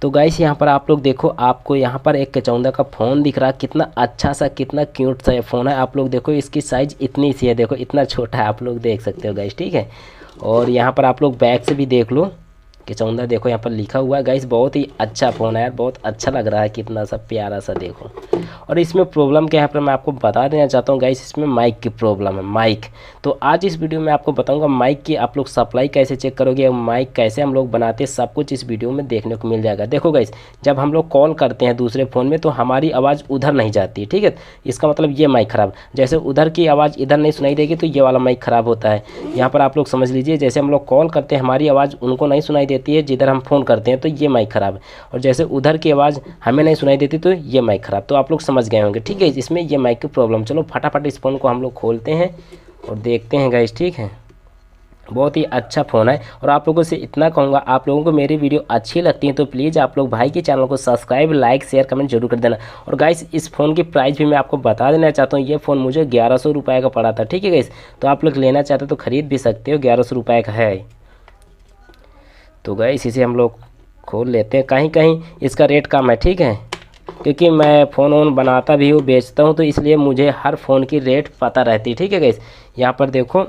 तो गाइस यहाँ पर आप लोग देखो, आपको यहाँ पर एक कचौंधा का फ़ोन दिख रहा है। कितना अच्छा सा, कितना क्यूट सा ये फ़ोन है। आप लोग देखो, इसकी साइज़ इतनी सी है, देखो इतना छोटा है, आप लोग देख सकते हो गाइस, ठीक है। और यहाँ पर आप लोग बैक से भी देख लो, कचौंधा देखो यहाँ पर लिखा हुआ है गाइस। बहुत ही अच्छा फ़ोन है यार, बहुत अच्छा लग रहा है, कितना सा प्यारा सा देखो। और इसमें प्रॉब्लम क्या है, पर मैं आपको बता देना चाहता हूँ गाइस, इसमें माइक की प्रॉब्लम है, माइक। तो आज इस वीडियो में आपको बताऊंगा माइक की आप लोग सप्लाई कैसे चेक करोगे, माइक कैसे हम लोग बनाते हैं, सब कुछ इस वीडियो में देखने को मिल जाएगा। देखो गाइस, जब हम लोग कॉल करते हैं दूसरे फ़ोन में तो हमारी आवाज़ उधर नहीं जाती, ठीक है। इसका मतलब ये माइक ख़राब, जैसे उधर की आवाज़ इधर नहीं सुनाई देगी तो ये वाला माइक ख़राब होता है। यहाँ पर आप लोग समझ लीजिए, जैसे हम लोग कॉल करते हैं हमारी आवाज़ उनको नहीं सुनाई देती है जिधर हम फ़ोन करते हैं, तो ये माइक ख़राब है। और जैसे उधर की आवाज़ हमें नहीं सुनाई देती तो ये माइक ख़राब। तो आप लोग समझ गए होंगे, ठीक है, इसमें ये माइक की प्रॉब्लम। चलो फटाफट इस फ़ोन को हम लोग खोलते हैं और देखते हैं गाइस, ठीक है। बहुत ही अच्छा फ़ोन है। और आप लोगों से इतना कहूँगा, आप लोगों को मेरी वीडियो अच्छी लगती है तो प्लीज़ आप लोग भाई के चैनल को सब्सक्राइब, लाइक, शेयर, कमेंट जरूर कर देना। और गाइस, इस फ़ोन की प्राइस भी मैं आपको बता देना चाहता हूँ। ये फ़ोन मुझे 1100 रुपये का पड़ा था, ठीक है गाइस। तो आप लोग लेना चाहते हो तो ख़रीद भी सकते हो, 1100 रुपये का है। तो गाइस, इसे हम लोग खोल लेते हैं। कहीं कहीं इसका रेट कम है, ठीक है, क्योंकि मैं फ़ोन वोन बनाता भी हूँ, बेचता हूँ, तो इसलिए मुझे हर फ़ोन की रेट पता रहती है, ठीक है गाइस। यहाँ पर देखो,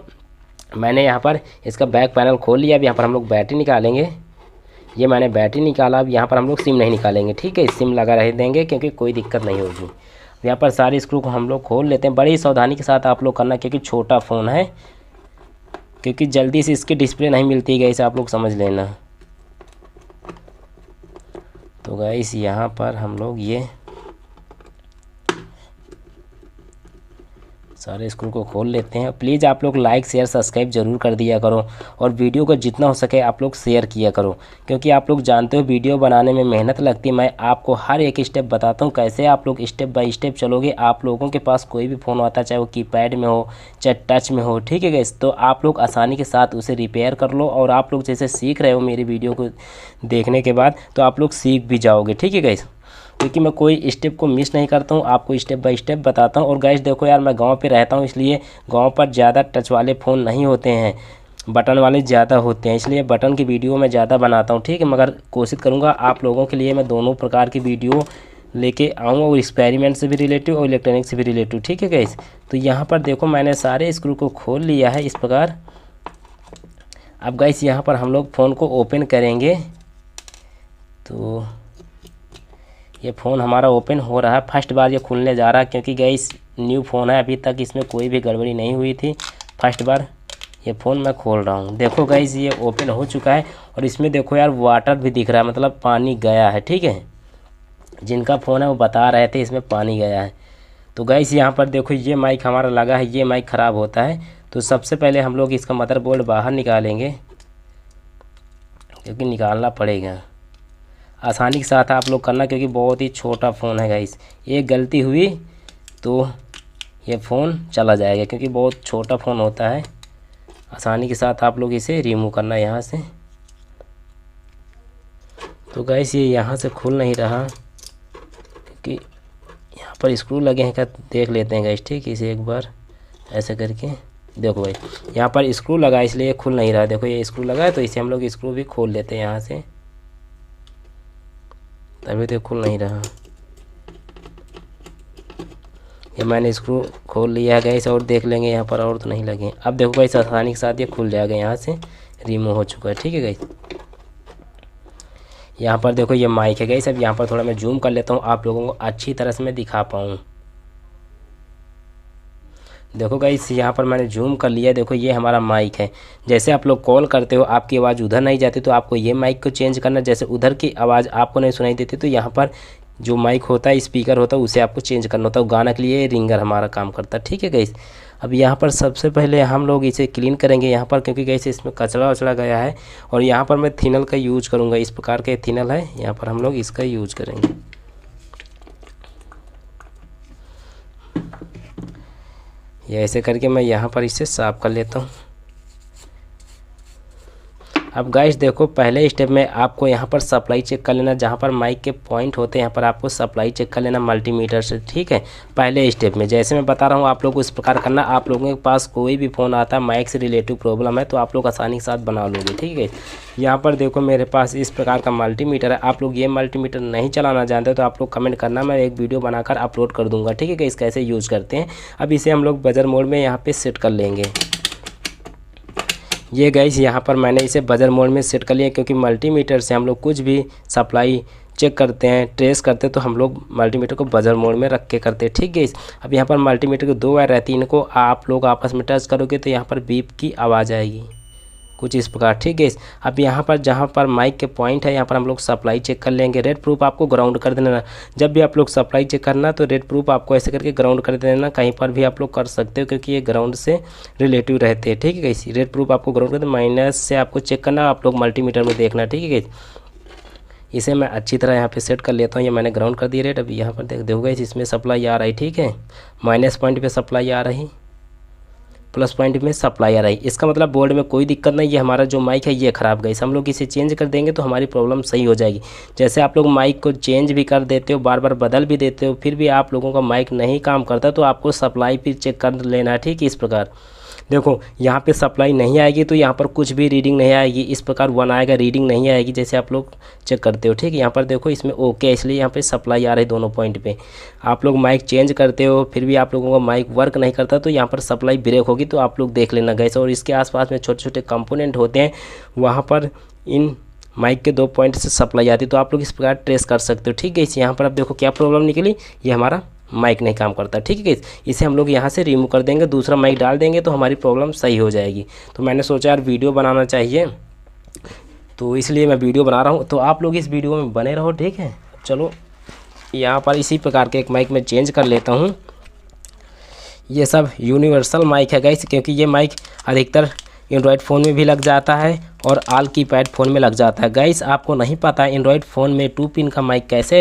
मैंने यहाँ पर इसका बैक पैनल खोल लिया। अब यहाँ पर हम लोग बैटरी निकालेंगे। ये मैंने बैटरी निकाला। अब यहाँ पर हम लोग सिम नहीं निकालेंगे, ठीक है, सिम लगा रह देंगे क्योंकि कोई दिक्कत नहीं होगी। यहाँ पर सारे स्क्रू को हम लोग खोल लेते हैं। बड़ी सावधानी के साथ आप लोग करना, क्योंकि छोटा फ़ोन है, क्योंकि जल्दी से इसकी डिस्प्ले नहीं मिलती है, इसे आप लोग समझ लेना। तो गाइस, यहाँ पर हम लोग ये सारे स्क्रू को खोल लेते हैं। प्लीज़ आप लोग लाइक, शेयर, सब्सक्राइब जरूर कर दिया करो और वीडियो को जितना हो सके आप लोग शेयर किया करो, क्योंकि आप लोग जानते हो वीडियो बनाने में मेहनत लगती है। मैं आपको हर एक स्टेप बताता हूँ, कैसे आप लोग स्टेप बाय स्टेप चलोगे। आप लोगों के पास कोई भी फ़ोन आता है, चाहे वो कीपैड में हो चाहे टच में हो, ठीक है गाइस, तो आप लोग आसानी के साथ उसे रिपेयर कर लो। और आप लोग जैसे सीख रहे हो मेरी वीडियो को देखने के बाद, तो आप लोग सीख भी जाओगे, ठीक है गाइस, क्योंकि मैं कोई स्टेप को मिस नहीं करता हूँ, आपको स्टेप बाय स्टेप बताता हूँ। और गाइस देखो यार, मैं गांव पे रहता हूँ, इसलिए गांव पर ज़्यादा टच वाले फ़ोन नहीं होते हैं, बटन वाले ज़्यादा होते हैं, इसलिए बटन की वीडियो मैं ज़्यादा बनाता हूँ, ठीक है। मगर कोशिश करूँगा आप लोगों के लिए मैं दोनों प्रकार की वीडियो लेके आऊँगा, और एक्सपेरिमेंट से भी रिलेटिव और इलेक्ट्रॉनिक से भी रिलेटिव, ठीक है गाइस। तो यहाँ पर देखो, मैंने सारे स्क्रू को खोल लिया है इस प्रकार। अब गाइस, यहाँ पर हम लोग फ़ोन को ओपन करेंगे। तो ये फ़ोन हमारा ओपन हो रहा है, फर्स्ट बार ये खुलने जा रहा है, क्योंकि गाइस न्यू फ़ोन है, अभी तक इसमें कोई भी गड़बड़ी नहीं हुई थी। फर्स्ट बार ये फ़ोन मैं खोल रहा हूँ। देखो गाइस, ये ओपन हो चुका है। और इसमें देखो यार, वाटर भी दिख रहा है, मतलब पानी गया है, ठीक है। जिनका फ़ोन है वो बता रहे थे इसमें पानी गया है। तो गाइस, यहाँ पर देखो, ये माइक हमारा लगा है, ये माइक ख़राब होता है। तो सबसे पहले हम लोग इसका मदरबोर्ड बाहर निकालेंगे, क्योंकि निकालना पड़ेगा। आसानी के साथ आप लोग करना, क्योंकि बहुत ही छोटा फ़ोन है गाइस। एक गलती हुई तो ये फ़ोन चला जाएगा, क्योंकि बहुत छोटा फ़ोन होता है। आसानी के साथ आप लोग इसे रिमूव करना यहाँ से। तो गाइस, ये यहाँ से खुल नहीं रहा, क्योंकि यहाँ पर स्क्रू लगे हैं क्या, देख लेते हैं गाइस, ठीक है। इसे एक बार ऐसे करके देखो भाई, यहाँ पर स्क्रू लगा है, इसलिए खुल नहीं रहा। देखो ये स्क्रू लगा है, तो इसे हम लोग स्क्रू भी खोल लेते हैं यहाँ से, तभी तो खुल नहीं रहा। ये मैंने स्क्रू खोल लिया है गाइस, और देख लेंगे यहाँ पर और तो नहीं लगे। अब देखो गाइस, आसानी के साथ ये खुल जाएगा, यहाँ से रिमूव हो चुका है, ठीक है गाइस। यहाँ पर देखो, ये माइक है गाइस। अब यहाँ पर थोड़ा मैं जूम कर लेता हूँ, आप लोगों को अच्छी तरह से मैं दिखा पाऊँ। देखो गाइस, यहाँ पर मैंने जूम कर लिया। देखो ये हमारा माइक है। जैसे आप लोग कॉल करते हो, आपकी आवाज़ उधर नहीं जाती, तो आपको ये माइक को चेंज करना। जैसे उधर की आवाज़ आपको नहीं सुनाई देती, तो यहाँ पर जो माइक होता है, स्पीकर होता है, उसे आपको चेंज करना होता है। गाना के लिए रिंगर हमारा काम करता है, ठीक है गाइस। अब यहाँ पर सबसे पहले हम लोग इसे क्लीन करेंगे यहाँ पर, क्योंकि गाइस इसमें कचरा वचड़ा गया है। और यहाँ पर मैं थिनल का यूज करूँगा, इस प्रकार के थिनल है, यहाँ पर हम लोग इसका यूज करेंगे। ये ऐसे करके मैं यहाँ पर इसे साफ कर लेता हूँ। अब गाइस देखो पहले स्टेप में आपको यहाँ पर सप्लाई चेक कर लेना, जहाँ पर माइक के पॉइंट होते हैं यहाँ पर आपको सप्लाई चेक कर लेना मल्टीमीटर से, ठीक है। पहले स्टेप में जैसे मैं बता रहा हूँ आप लोग को इस प्रकार करना। आप लोगों के पास कोई भी फ़ोन आता है माइक से रिलेटिव प्रॉब्लम है तो आप लोग आसानी के साथ बना लोगे, ठीक है। यहाँ पर देखो मेरे पास इस प्रकार का मल्टीमीटर है। आप लोग ये मल्टीमीटर नहीं चलाना जानते तो आप लोग कमेंट करना, मैं एक वीडियो बनाकर अपलोड कर दूँगा, ठीक है कि इसका कैसे यूज़ करते हैं। अब इसे हम लोग बजर मोड में यहाँ पर सेट कर लेंगे। ये गाइस यहाँ पर मैंने इसे बजर मोड में सेट कर लिया, क्योंकि मल्टीमीटर से हम लोग कुछ भी सप्लाई चेक करते हैं, ट्रेस करते हैं, तो हम लोग मल्टीमीटर को बजर मोड में रख के करते हैं, ठीक है। अब यहाँ पर मल्टीमीटर के 2 वायर रहती है, इनको आप लोग आपस में टच करोगे तो यहाँ पर बीप की आवाज़ आएगी कुछ इस प्रकार, ठीक है। अब यहाँ पर जहाँ पर माइक के पॉइंट है यहाँ पर हम लोग सप्लाई चेक कर लेंगे। रेड प्रूफ आपको ग्राउंड कर देना। जब भी आप लोग सप्लाई चेक करना तो रेड प्रूफ आपको ऐसे करके ग्राउंड कर देना। कहीं पर भी आप लोग कर सकते हो क्योंकि ये ग्राउंड से रिलेटिव रहते हैं, ठीक है गाइस। रेड प्रूफ आपको ग्राउंड कर देना, माइनस से आपको चेक करना, आप लोग मल्टीमीटर में देखना, ठीक है गाइस। इसे मैं अच्छी तरह यहाँ पे सेट कर लेता हूँ। ये मैंने ग्राउंड कर दिया रेड। अभी यहाँ पर देखो गाइस इसमें सप्लाई आ रही, ठीक है। माइनस पॉइंट पे सप्लाई आ रही, प्लस पॉइंट में सप्लाई आ रही। इसका मतलब बोर्ड में कोई दिक्कत नहीं। ये हमारा जो माइक है ये ख़राब गई, हम लोग इसे चेंज कर देंगे तो हमारी प्रॉब्लम सही हो जाएगी। जैसे आप लोग माइक को चेंज भी कर देते हो, बार बार बदल भी देते हो, फिर भी आप लोगों का माइक नहीं काम करता तो आपको सप्लाई फिर चेक कर लेना है, ठीक है। इस प्रकार देखो यहाँ पे सप्लाई नहीं आएगी तो यहाँ पर कुछ भी रीडिंग नहीं आएगी। इस प्रकार 1 आएगा, रीडिंग नहीं आएगी जैसे आप लोग चेक करते हो, ठीक है। यहाँ पर देखो इसमें ओके, इसलिए यहाँ पे सप्लाई आ रही दोनों पॉइंट पे। आप लोग माइक चेंज करते हो फिर भी आप लोगों का माइक वर्क नहीं करता तो यहाँ पर सप्लाई ब्रेक होगी, तो आप लोग देख लेना गाइस। और इसके आसपास में छोटे छोटे कंपोनेंट होते हैं, वहाँ पर इन माइक के 2 पॉइंट से सप्लाई आती है, तो आप लोग इस प्रकार ट्रेस कर सकते हो, ठीक है। इस यहाँ पर अब देखो क्या प्रॉब्लम निकली, ये हमारा माइक नहीं काम करता, ठीक है। इसे हम लोग यहाँ से रिमूव कर देंगे, दूसरा माइक डाल देंगे तो हमारी प्रॉब्लम सही हो जाएगी। तो मैंने सोचा यार वीडियो बनाना चाहिए, तो इसलिए मैं वीडियो बना रहा हूँ। तो आप लोग इस वीडियो में बने रहो, ठीक है। चलो यहाँ पर इसी प्रकार के एक माइक में चेंज कर लेता हूँ। ये सब यूनिवर्सल माइक है गाइस, क्योंकि ये माइक अधिकतर एंड्रॉयड फ़ोन में भी लग जाता है और ऑल कीपैड फ़ोन में लग जाता है। गाइस आपको नहीं पता एंड्रॉयड फ़ोन में 2 पिन का माइक कैसे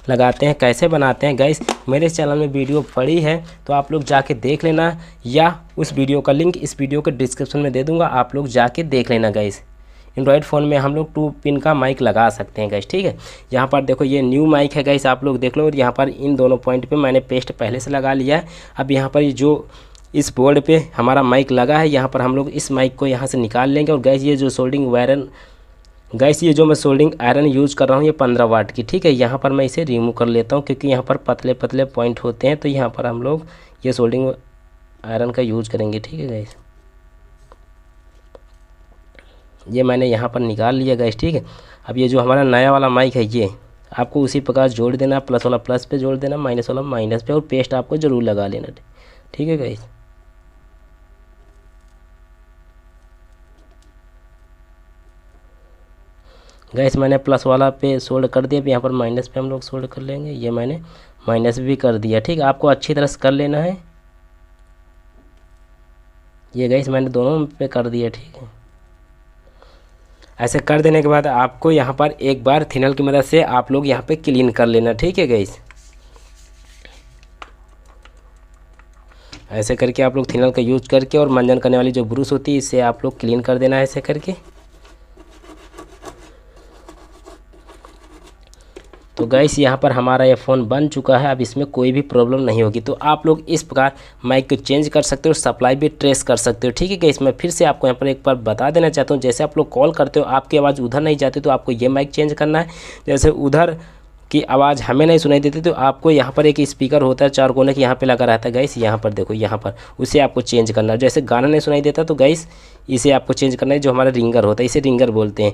लगाते हैं, कैसे बनाते हैं गाइस, मेरे चैनल में वीडियो पड़ी है तो आप लोग जाके देख लेना, या उस वीडियो का लिंक इस वीडियो के डिस्क्रिप्शन में दे दूँगा, आप लोग जाके देख लेना गाइस। एंड्रॉयड फ़ोन में हम लोग 2 पिन का माइक लगा सकते हैं गाइस, ठीक है। यहाँ पर देखो ये न्यू माइक है गाइस, आप लोग देख लो। और यहाँ पर इन दोनों पॉइंट पे मैंने पेस्ट पहले से लगा लिया है। अब यहाँ पर जो इस बोर्ड पे हमारा माइक लगा है, यहाँ पर हम लोग इस माइक को यहाँ से निकाल लेंगे। और गैस ये जो सोल्डिंग आयरन, गैस ये जो मैं सोल्डिंग आयरन यूज़ कर रहा हूँ ये 15 वाट की, ठीक है। यहाँ पर मैं इसे रिमूव कर लेता हूँ क्योंकि यहाँ पर पतले पतले पॉइंट होते हैं, तो यहाँ पर हम लोग ये सोल्डिंग आयरन का यूज़ करेंगे, ठीक है गैस। ये मैंने यहाँ पर निकाल लिया गैस, ठीक है। अब ये जो हमारा नया वाला माइक है ये आपको उसी प्रकार जोड़ देना, प्लस वाला प्लस पे जोड़ देना, माइनस वाला माइनस पे, और पेस्ट आपको ज़रूर लगा लेना, ठीक है गैस। गैस मैंने प्लस वाला पे सोल्ड कर दिया, अब यहाँ पर माइनस पे हम लोग सोल्ड कर लेंगे। ये मैंने माइनस भी कर दिया, ठीक है। आपको अच्छी तरह से कर लेना है। ये गैस मैंने दोनों पे कर दिया, ठीक है। ऐसे कर देने के बाद आपको यहाँ पर एक बार थिनल की मदद से आप लोग यहाँ पे क्लीन कर लेना, ठीक है गैस। ऐसे करके आप लोग थिनल का यूज करके और मंजन करने वाली जो ब्रश होती है इससे आप लोग क्लीन कर देना है ऐसे करके। तो गाइस यहाँ पर हमारा ये फ़ोन बन चुका है, अब इसमें कोई भी प्रॉब्लम नहीं होगी। तो आप लोग इस प्रकार माइक को चेंज कर सकते हो, सप्लाई भी ट्रेस कर सकते हो, ठीक है गाइस। मैं फिर से आपको यहाँ पर एक बार बता देना चाहता हूँ, जैसे आप लोग कॉल करते हो आपकी आवाज़ उधर नहीं जाती तो आपको ये माइक चेंज करना है। जैसे उधर की आवाज़ हमें नहीं सुनाई देती तो आपको यहाँ पर एक स्पीकर होता है 4 कोने के यहाँ पे लगा रहता है गाइस, यहाँ पर देखो यहाँ पर, उसे आपको चेंज करना है। जैसे गाना नहीं सुनाई देता तो गाइस इसे आपको चेंज करना है, जो हमारा रिंगर होता है, इसे रिंगर बोलते हैं।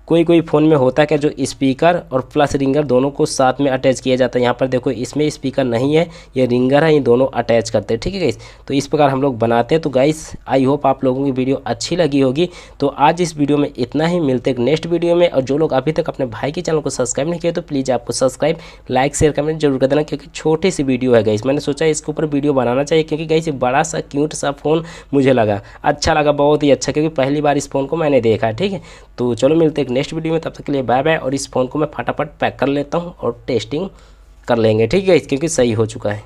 कोई कोई फ़ोन में होता है क्या जो स्पीकर और प्लस रिंगर दोनों को साथ में अटैच किया जाता है। यहाँ पर देखो इसमें स्पीकर नहीं है, ये रिंगर है, ये दोनों अटैच करते हैं, ठीक है गाइस। तो इस प्रकार हम लोग बनाते हैं। तो गाइस आई होप आप लोगों की वीडियो अच्छी लगी होगी। तो आज इस वीडियो में इतना ही, मिलते हैं नेक्स्ट वीडियो में। और जो लोग अभी तक अपने भाई के चैनल को सब्सक्राइब नहीं किए तो प्लीज़ आपको सब्सक्राइब, लाइक, शेयर, कमेंट जरूर कर देना, क्योंकि छोटी सी वीडियो है गाइस। मैंने सोचा इसके ऊपर वीडियो बनाना चाहिए क्योंकि गाइस बड़ा सा क्यूट सा फ़ोन मुझे लगा अच्छा लगा, बहुत ही अच्छा, क्योंकि पहली बार इस फ़ोन को मैंने देखा, ठीक है। तो चलो मिलते हैं नेक्स्ट वीडियो में, तब तक के लिए बाय बाय। और इस फ़ोन को मैं फटाफट पैक कर लेता हूँ और टेस्टिंग कर लेंगे, ठीक है, क्योंकि सही हो चुका है।